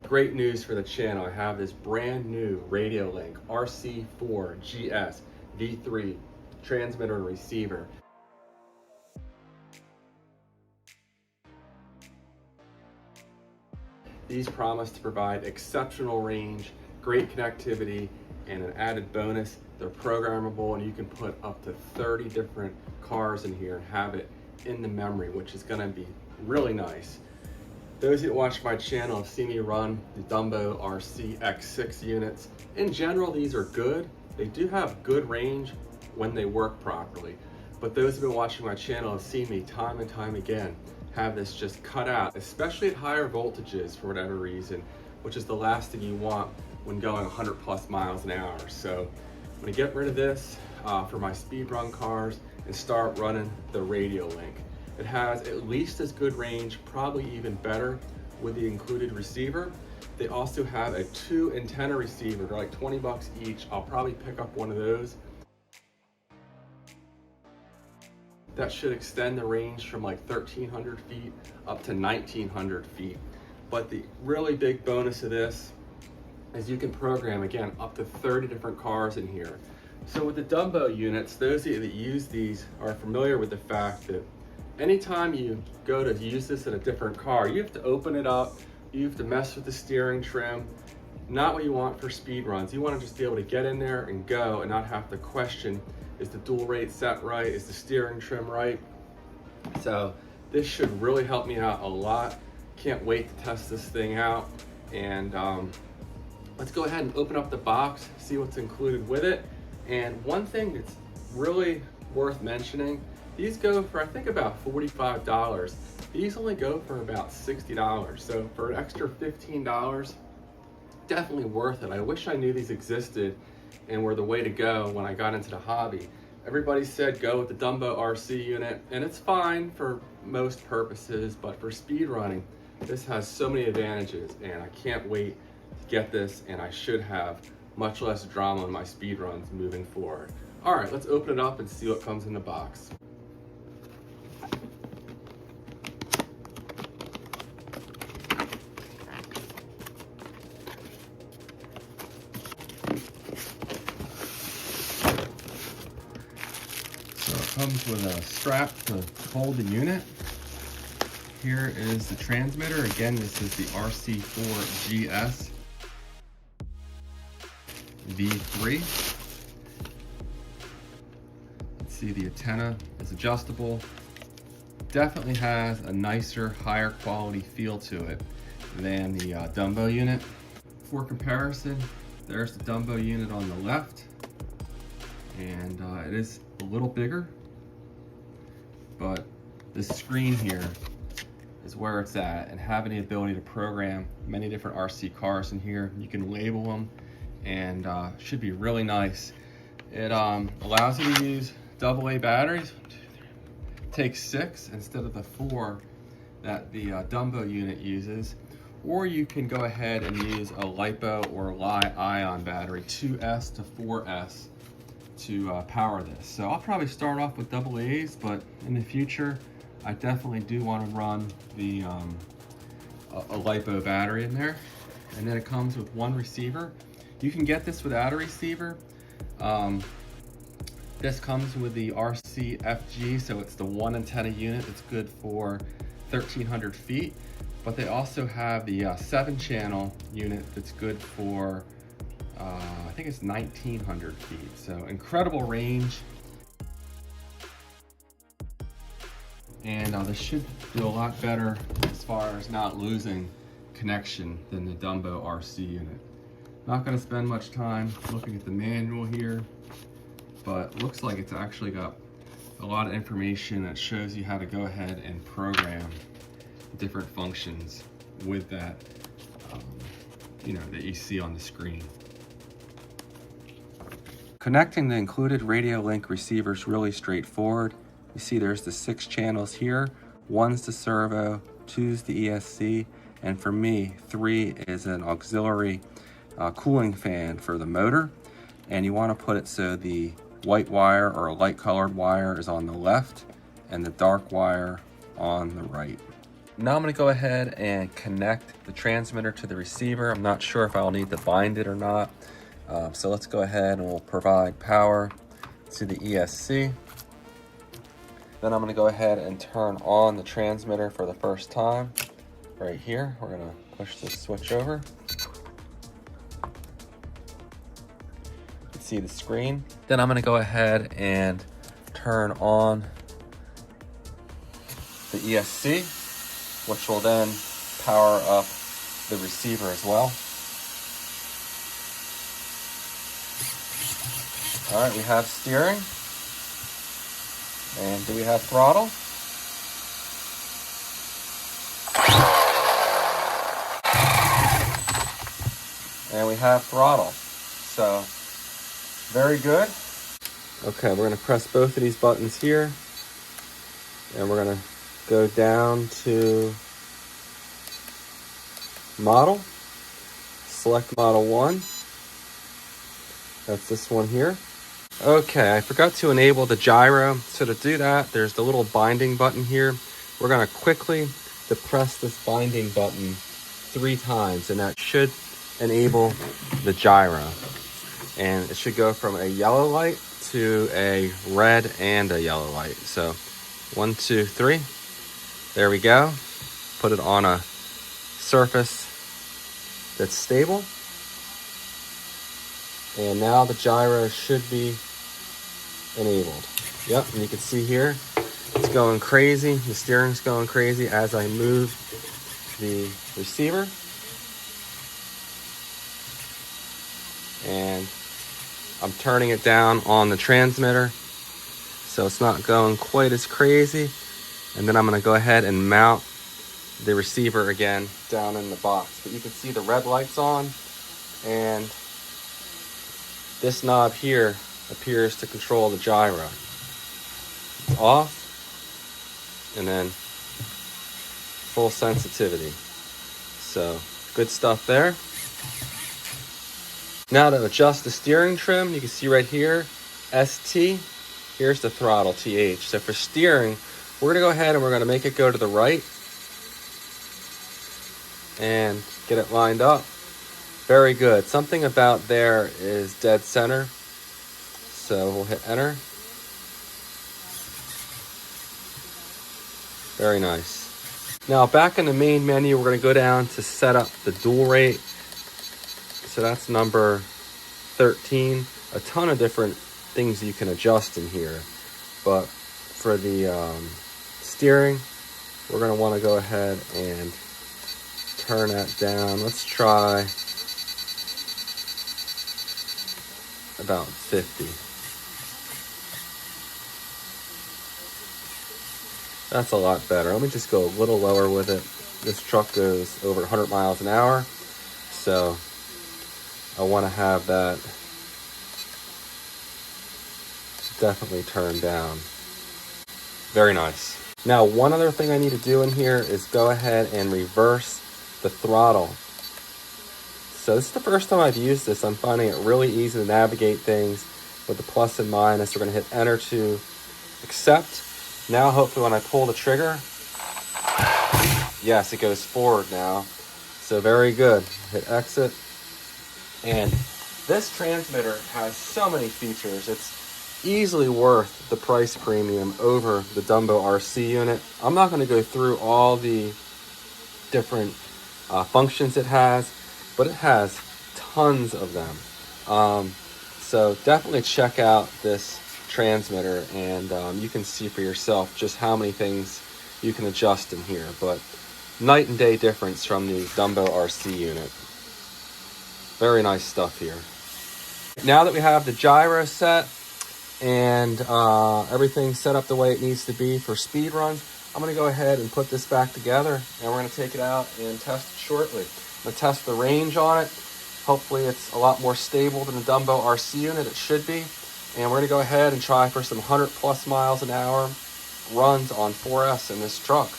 Great news for the channel. I have this brand new RadioLink RC4GS V3 transmitter and receiver. These promise to provide exceptional range, great connectivity, and an added bonus, they're programmable and you can put up to 30 different cars in here and have it in the memory, which is going to be really nice. Those that watch my channel have seen me run the Dumbo RC4GS units. In general, these are good. They do have good range when they work properly. But those who have been watching my channel have seen me time and time again have this just cut out, especially at higher voltages for whatever reason, which is the last thing you want when going 100 plus miles an hour. So I'm gonna get rid of this for my speedrun cars and start running the RadioLink. It has at least as good range, probably even better with the included receiver. They also have a 2 antenna receiver. They're like 20 bucks each. I'll probably pick up one of those. That should extend the range from like 1,300 feet up to 1,900 feet. But the really big bonus of this is you can program, again, up to 30 different cars in here. So with the Dumbo units, those of you that use these are familiar with the fact that anytime you go to use this in a different car, you have to open it up, you have to mess with the steering trim. Not what you want for speed runs. You want to just be able to get in there and go and not have to question, is the dual rate set right? Is the steering trim right? So this should really help me out a lot. Can't wait to test this thing out. And let's go ahead and open up the box, see what's included with it. And one thing that's really worth mentioning, these go for I think about $45. These only go for about $60. So for an extra $15, definitely worth it. I wish I knew these existed and were the way to go when I got into the hobby. Everybody said go with the Dumbo RC unit, and it's fine for most purposes, but for speed running, this has so many advantages, and I can't wait to get this, and I should have much less drama in my speed runs moving forward. All right, let's open it up and see what comes in the box. Comes with a strap to hold the unit. Here is the transmitter. Again, this is the RC4GS V3. Let's see, the antenna is adjustable. Definitely has a nicer, higher quality feel to it than the Dumbo unit. For comparison, there's the Dumbo unit on the left, and it is a little bigger. But this screen here is where it's at, and having the ability to program many different RC cars in here, you can label them, and should be really nice. It allows you to use AA batteries. It takes 6 instead of the 4 that the Dumbo unit uses, or you can go ahead and use a LiPo or Li-ion battery, 2S to 4S. To power this. So I'll probably start off with AA's, but in the future I definitely do want to run the a LiPo battery in there. And then it comes with one receiver. You can get this without a receiver. This comes with the RC4GS, so it's the 1 antenna unit. It's good for 1,300 feet, but they also have the 7-channel unit that's good for I think it's 1,900 feet, so incredible range. And this should do a lot better as far as not losing connection than the Dumbo RC unit. Not going to spend much time looking at the manual here, but looks like it's actually got a lot of information that shows you how to go ahead and program different functions with that, that you see on the screen. Connecting the included RadioLink receiver is really straightforward. You see there's the 6 channels here. 1's the servo, 2's the ESC, and for me, 3 is an auxiliary cooling fan for the motor. And you want to put it so the white wire or a light colored wire is on the left, and the dark wire on the right. Now I'm going to go ahead and connect the transmitter to the receiver. I'm not sure if I'll need to bind it or not. So let's go ahead and we'll provide power to the ESC. Then I'm going to go ahead and turn on the transmitter for the first time. Right here, we're going to push this switch over. You can see the screen. Then I'm going to go ahead and turn on the ESC, which will then power up the receiver as well. All right, we have steering. And do we have throttle? And we have throttle. So, very good. Okay, we're gonna press both of these buttons here. And we're gonna go down to model. Select model 1. That's this one here. Okay, I forgot to enable the gyro. So to do that, there's the little binding button here. We're gonna quickly depress this binding button 3 times, and that should enable the gyro. And it should go from a yellow light to a red and a yellow light. So 1, 2, 3. There we go. Put it on a surface that's stable. And now the gyro should be enabled. Yep, and you can see here, it's going crazy. The steering's going crazy as I move the receiver. And I'm turning it down on the transmitter, so it's not going quite as crazy. And then I'm gonna go ahead and mount the receiver again down in the box. But you can see the red light's on, and this knob here appears to control the gyro. It's off, and then full sensitivity. So, good stuff there. Now to adjust the steering trim, you can see right here, ST, here's the throttle, TH. So for steering, we're gonna go ahead and we're gonna make it go to the right and get it lined up. Very good. Something about there is dead center. So we'll hit enter. Very nice. Now back in the main menu, we're going to go down to set up the dual rate. So that's number 13. A ton of different things you can adjust in here. But for the steering, we're going to want to go ahead and turn that down. Let's try about 50. That's a lot better. Let me just go a little lower with it. This truck goes over 100 miles an hour, so I want to have that definitely turned down. Very nice. Now, one other thing I need to do in here is go ahead and reverse the throttle. So this is the first time I've used this. I'm finding it really easy to navigate things with the plus and minus. We're going to hit enter to accept. Now hopefully when I pull the trigger, yes, it goes forward now. So very good. Hit exit. And this transmitter has so many features. It's easily worth the price premium over the Dumbo RC unit. I'm not going to go through all the different functions it has, but it has tons of them. So definitely check out this transmitter, and you can see for yourself just how many things you can adjust in here. But night and day difference from the Dumbo RC unit. Very nice stuff here. Now that we have the gyro set and everything set up the way it needs to be for speed runs, I'm going to go ahead and put this back together, and we're going to take it out and test it shortly. I'm going to test the range on it. Hopefully it's a lot more stable than the Dumbo RC unit. It should be. And we're going to go ahead and try for some 100 plus miles an hour runs on 4S in this truck.